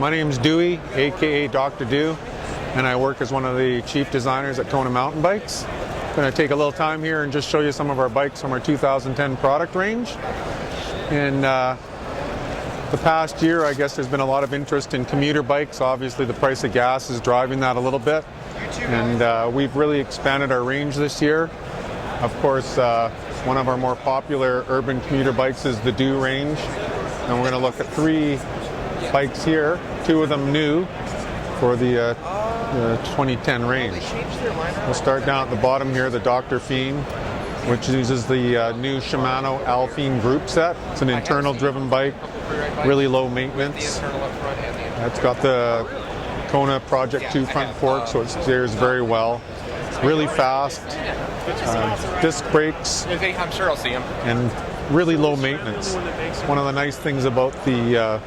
My name's Dewey, A.K.A. Dr. Dew, and I work as one of the chief designers at KONA Mountain Bikes. I'm going to take a little time here and just show you some of our bikes from our 2010 product range. In the past year, I guess there's been a lot of interest in commuter bikes. Obviously, the price of gas is driving that a little bit, and we've really expanded our range this year. Of course, one of our more popular urban commuter bikes is the Dew range, and we're going to look at 3 bikes here, 2 of them new for the 2010 range. We'll start down at the bottom here, the Dr. Fiend, which uses the new Shimano Alpine group set. It's an internal driven bike, really low maintenance. It's got the KONA Project 2 front fork, so it steers very well. Really fast, disc brakes, I'm sure I'll see him. and really low maintenance. One of the nice things about the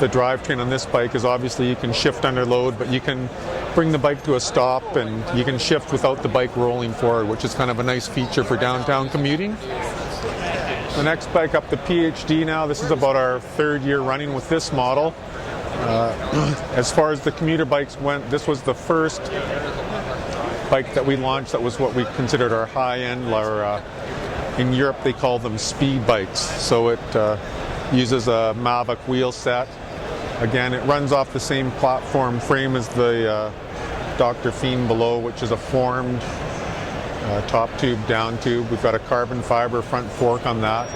drivetrain on this bike is obviously you can shift under load, but you can bring the bike to a stop and you can shift without the bike rolling forward, which is kind of a nice feature for downtown commuting. The next bike up, the PhD now, this is about our 3rd year running with this model. As far as the commuter bikes went, this was the first bike that we launched that was what we considered our high-end, or in Europe they call them speed bikes. So it uses a Mavic wheel set. Again, it runs off the same platform frame as the Dr. Fiend below, which is a formed top tube, down tube. We've got a carbon fiber front fork on that.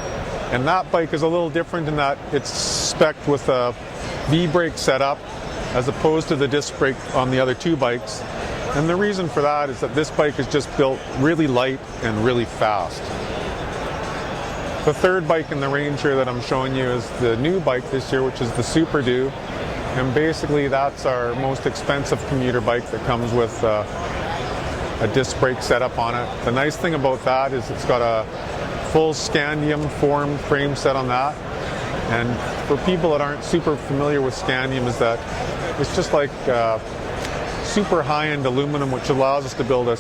And that bike is a little different in that it's spec'd with a V-brake setup as opposed to the disc brake on the other 2 bikes. And the reason for that is that this bike is just built really light and really fast. The 3rd bike in the range here that I'm showing you is the new bike this year, which is the Super Dew. And basically that's our most expensive commuter bike that comes with a disc brake setup on it. The nice thing about that is it's got a full scandium formed frame set on that. And for people that aren't super familiar with scandium, is that it's just like super high-end aluminum, which allows us to build a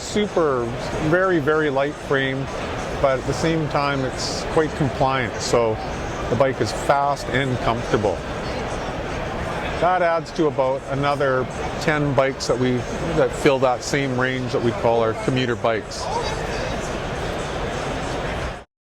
very, very light frame, but at the same time it's quite compliant, so the bike is fast and comfortable. That adds to about another 10 bikes that fill that same range that we call our commuter bikes.